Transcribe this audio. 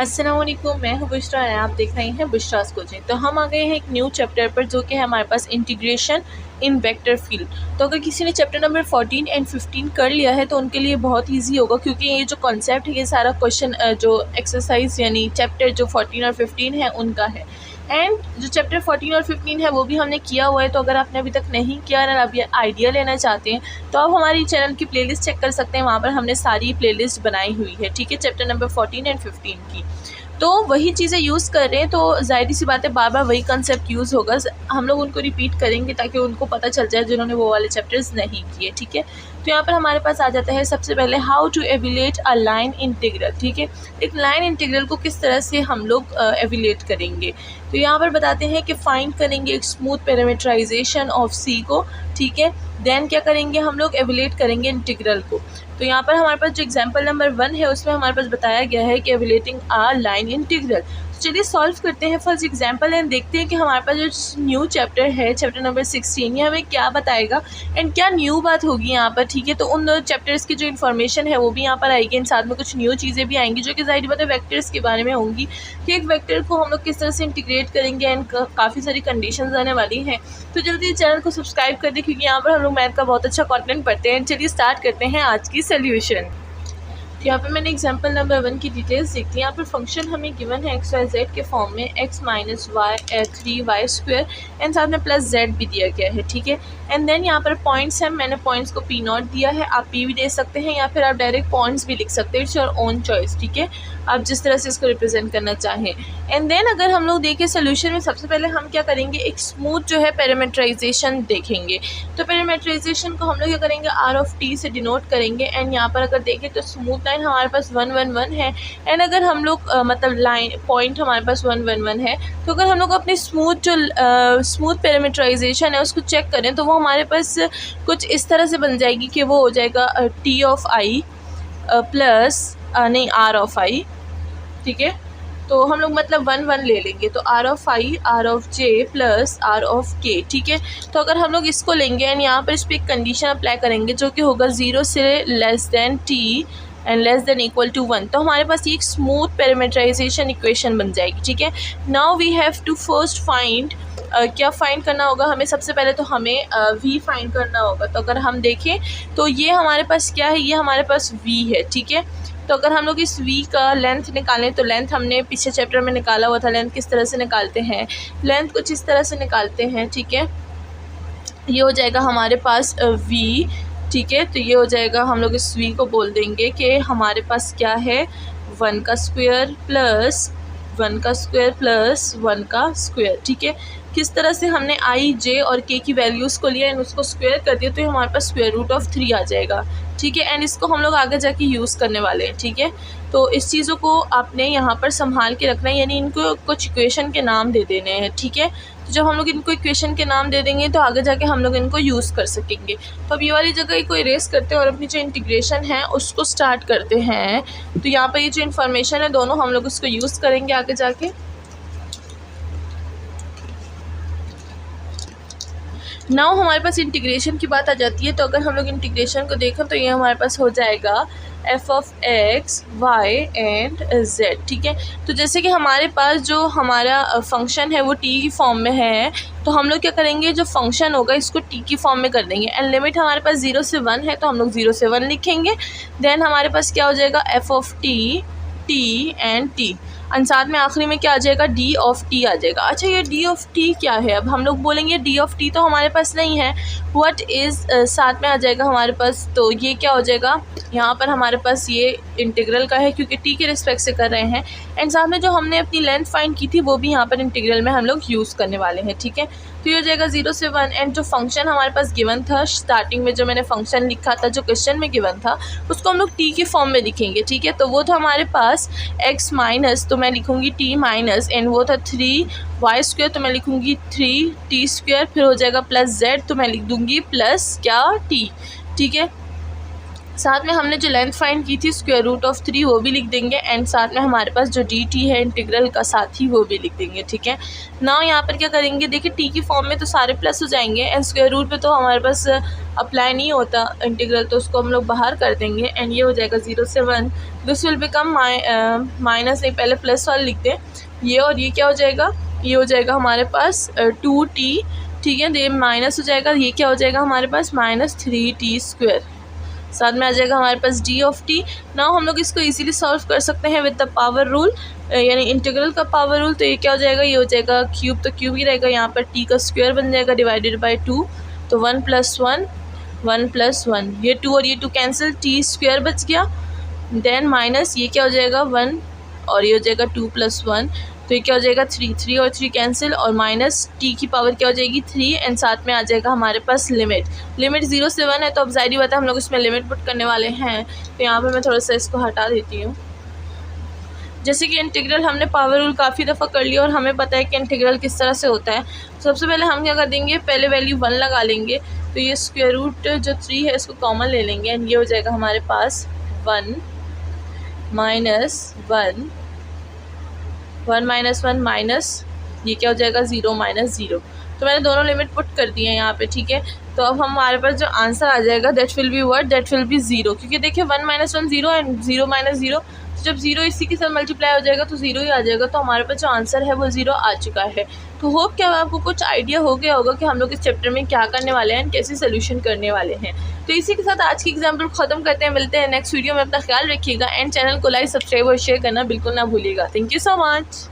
अस्सलाम वालेकुम, मैं हूँ बुशरा और आप देख रहे हैं बुशरास कोचिंग। तो हम आ गए हैं एक न्यू चैप्टर पर जो कि है हमारे पास इंटीग्रेशन इन वेक्टर फील्ड। तो अगर किसी ने चैप्टर नंबर 14 एंड 15 कर लिया है तो उनके लिए बहुत इजी होगा, क्योंकि ये जो कॉन्सेप्ट है ये सारा क्वेश्चन जो एक्सरसाइज यानी चैप्टर जो 14 और 15 है उनका है। एंड जो चैप्टर 14 और 15 है वो भी हमने किया हुआ है। तो अगर आपने अभी तक नहीं किया और आप ये आइडिया लेना चाहते हैं तो आप हमारी चैनल की प्लेलिस्ट चेक कर सकते हैं, वहाँ पर हमने सारी प्लेलिस्ट बनाई हुई है, ठीक है, चैप्टर नंबर 14 एंड 15 की। तो वही चीज़ें यूज़ कर रहे हैं, तो ज़ाहिर सी बात है बार बार वही कंसेप्ट यूज़ होगा, हम लोग उनको रिपीट करेंगे ताकि उनको पता चल जाए जिन्होंने वो वाले चैप्टर्स नहीं किए, ठीक है। तो यहाँ पर हमारे पास आ जाता है सबसे पहले how to evaluate a line integral, ठीक है। एक लाइन इंटीग्रल को किस तरह से हम लोग एवेल्यूएट करेंगे, तो यहाँ पर बताते हैं कि फाइंड करेंगे एक स्मूथ पैरामीटराइजेशन ऑफ सी को, ठीक है। देन क्या करेंगे, हम लोग एवेल्यूएट करेंगे इंटीग्रल को। तो यहाँ पर हमारे पास जो एग्जांपल नंबर 1 है उसमें हमारे पास बताया गया है कि एवेल्यूएटिंग अ लाइन इंटीग्रल। तो चलिए सॉल्व करते हैं फर्स्ट एग्जांपल एंड देखते हैं कि हमारे पास जो न्यू चैप्टर है, चैप्टर नंबर 16, ये हमें क्या बताएगा एंड क्या न्यू बात होगी यहाँ पर, ठीक है। तो उन दो चैप्टर्स की जो इन्फॉर्मेशन है वो भी यहाँ पर आएगी एंड साथ में कुछ न्यू चीज़ें भी आएंगी जो कि ज़ाहिर बात है वेक्टर्स के बारे में होंगी कि एक वेक्टर को हम लोग किस तरह से इंटीग्रेट करेंगे एंड काफ़ी सारी कंडीशंस आने वाली हैं। तो जल्दी चैनल को सब्सक्राइब कर दें क्योंकि यहाँ पर हम लोग मैथ का बहुत अच्छा कंटेंट पढ़ते हैं। चलिए स्टार्ट करते हैं आज की सोल्यूशन। यहाँ पे मैंने एग्जांपल नंबर 1 की डिटेल्स देखी। यहाँ पर फंक्शन हमें गिवन है एक्स वाई जेड के फॉर्म में, x minus y 3y square and साथ में प्लस z भी दिया गया है, ठीक है। एंड देन यहाँ पर पॉइंट्स हैं, मैंने पॉइंट्स को p0 दिया है, आप p भी दे सकते हैं या फिर आप डायरेक्ट पॉइंट्स भी लिख सकते हैं, इट्स योर ओन चॉइस, ठीक है, आप जिस तरह से इसको रिप्रेजेंट करना चाहें। एंड देन अगर हम लोग देखें सोल्यूशन में, सबसे पहले हम क्या करेंगे, एक स्मूथ जो है पैरामीटराइजेशन देखेंगे। तो पैरामीटराइजेशन को हम लोग क्या करेंगे, r ऑफ t से डिनोट करेंगे एंड यहाँ पर अगर देखें तो स्मूथ लाइन हमारे पास 1 1 1 है एंड अगर हम लोग मतलब लाइन पॉइंट हमारे पास 1 1 1 है, तो अगर हम लोग अपनी स्मूथ पैरामीटराइजेशन है उसको चेक करें तो वो हमारे पास कुछ इस तरह से बन जाएगी कि वो हो जाएगा t ऑफ i प्लस नहीं r ऑफ i, ठीक है। तो हम लोग मतलब 1 1 ले लेंगे, तो r of i r of j plus r of k, ठीक है। तो अगर हम लोग इसको लेंगे एंड यहाँ पर इस पर एक कंडीशन अप्लाई करेंगे जो कि होगा 0 से less than t and less than equal to 1, तो हमारे पास ये एक स्मूथ पैरामीटराइजेशन इक्वेशन बन जाएगी, ठीक है। Now we have to first find क्या फाइंड करना होगा हमें, सबसे पहले तो हमें v फाइंड करना होगा। तो अगर हम देखें तो ये हमारे पास क्या है, ये हमारे पास v है, ठीक है। तो अगर हम लोग इस v का लेंथ निकालें तो लेंथ हमने पीछे चैप्टर में निकाला हुआ था, लेंथ किस तरह से निकालते हैं, लेंथ कुछ इस तरह से निकालते हैं, ठीक है। ये हो जाएगा हमारे पास v, ठीक है। तो ये हो जाएगा, हम लोग इस v को बोल देंगे कि हमारे पास क्या है, 1 का स्क्वायर प्लस 1 का स्क्वायर प्लस 1 का स्क्वायर, ठीक है। किस तरह से हमने i, j और k की वैल्यूज़ को लिया एंड उसको स्क्वायर कर दिया तो ये हमारे पास स्क्वायर रूट ऑफ 3 आ जाएगा, ठीक है। एंड इसको हम लोग आगे जाके यूज़ करने वाले हैं, ठीक है। तो इस चीज़ों को आपने यहाँ पर संभाल के रखना है, यानी इनको कुछ इक्वेशन के नाम दे देने हैं, ठीक है। तो जब हम लोग इनको इक्वेशन के नाम दे देंगे तो आगे जाके हम लोग इनको यूज़ कर सकेंगे। तो अब ये वाली जगह को इरेज करते हैं और अपनी जो इंटीग्रेशन है उसको स्टार्ट करते हैं। तो यहाँ पर ये जो इन्फॉर्मेशन है दोनों हम लोग उसको यूज़ करेंगे आगे जाके। नाउ हमारे पास इंटीग्रेशन की बात आ जाती है। तो अगर हम लोग इंटीग्रेशन को देखें तो ये हमारे पास हो जाएगा f of x, y and z, ठीक है। तो जैसे कि हमारे पास जो हमारा फंक्शन है वो t की फॉर्म में है, तो हम लोग क्या करेंगे, जो फंक्शन होगा इसको t की फॉर्म में कर देंगे एंड लिमिट हमारे पास 0 से 1 है तो हम लोग 0 से 1 लिखेंगे। देन हमारे पास क्या हो जाएगा, f of t, t and t and साथ में आखिरी में क्या आ जाएगा, d ऑफ t आ जाएगा। अच्छा ये d ऑफ t क्या है, अब हम लोग बोलेंगे d ऑफ t तो हमारे पास नहीं है, व्हाट इज़ साथ में आ जाएगा हमारे पास, तो ये क्या हो जाएगा, यहाँ पर हमारे पास ये इंटीग्रल का है क्योंकि t के रिस्पेक्ट से कर रहे हैं एंड साथ में जो हमने अपनी लेंथ फाइंड की थी वो भी यहाँ पर इंटीग्रल में हम लोग यूज़ करने वाले हैं, ठीक है। तो ये हो जाएगा 0 से 1 एंड जो फंक्शन हमारे पास गिवन था स्टार्टिंग में, जो मैंने फंक्शन लिखा था जो क्वेश्चन में गिवन था उसको हम लोग t की फॉर्म में लिखेंगे, ठीक है। तो वो था हमारे पास x माइनस, तो मैं लिखूँगी t माइनस एंड वो था 3y स्क्वायर, तो मैं लिखूँगी 3t स्क्वायर, फिर हो जाएगा प्लस z, तो मैं लिख दूँगी प्लस क्या t, ठीक है। साथ में हमने जो लेंथ फाइंड की थी स्क्वायर रूट ऑफ 3 वो भी लिख देंगे, एंड साथ में हमारे पास जो डी टी है इंटीग्रल का साथ ही वो भी लिख देंगे, ठीक है। नाउ यहाँ पर क्या करेंगे, देखिए टी की फॉर्म में तो सारे प्लस हो जाएंगे, एंड स्क्वायर रूट पे तो हमारे पास अप्लाई नहीं होता इंटीग्रल, तो उसको हम लोग बाहर कर देंगे, एंड ये हो जाएगा 0 से 1। दिस विल बिकम माइनस, नहीं पहले प्लस वाला लिख दें, ये और ये क्या हो जाएगा, ये हो जाएगा हमारे पास 2t, ठीक है। ये माइनस हो जाएगा, ये क्या हो जाएगा हमारे पास -3t²। साथ में आ जाएगा हमारे पास डी ऑफ टी। नाउ हम लोग इसको इजीली सॉल्व कर सकते हैं विद द पावर रूल, यानी इंटीग्रल का पावर रूल। तो ये क्या हो जाएगा, ये हो जाएगा क्यूब, तो क्यूब ही रहेगा, यहाँ पर टी का स्क्वायर बन जाएगा डिवाइडेड बाय 2, तो 1 + 1 1 + 1, ये 2 और ये 2 कैंसिल, टी स्क्वायर बच गया, देन माइनस ये क्या हो जाएगा 1 और ये हो जाएगा 2 + 1, तो ये क्या हो जाएगा 3 और 3 कैंसिल, और माइनस टी की पावर क्या हो जाएगी 3, एंड साथ में आ जाएगा हमारे पास लिमिट 0 से 1 है, तो अब ज़ाहिर बात है हम लोग इसमें लिमिट पुट करने वाले हैं। तो यहाँ पे मैं थोड़ा सा इसको हटा देती हूँ। जैसे कि इंटीग्रल हमने पावर रूल काफ़ी दफ़ा कर लिया और हमें पता है कि इंटीग्रल किस तरह से होता है। सबसे पहले हम क्या कर देंगे, पहले वैल्यू 1 लगा लेंगे, तो ये स्क्वायर रूट जो 3 है इसको कॉमन ले लेंगे, एंड ये हो जाएगा हमारे पास 1 - 1 1 - 1 माइनस, ये क्या हो जाएगा 0 - 0। तो मैंने दोनों लिमिट पुट कर दी है यहाँ पे, ठीक है। तो अब हमारे पास जो आंसर आ जाएगा that will be what, that will be 0, क्योंकि देखिए 1 - 1 0 एंड 0 - 0, तो जब 0 इसी के साथ मल्टीप्लाई हो जाएगा तो 0 ही आ जाएगा, तो हमारे पास जो आंसर है वो 0 आ चुका है। तो होप क्या आपको कुछ आइडिया हो गया होगा कि हम लोग इस चैप्टर में क्या करने वाले हैं, कैसे सोल्यूशन करने वाले हैं। तो इसी के साथ आज की एग्जाम्पल खत्म करते हैं, मिलते हैं नेक्स्ट वीडियो में। अपना ख्याल रखिएगा, एंड चैनल को लाइक, सब्सक्राइब और शेयर करना बिल्कुल ना भूलिएगा। Thank you so much.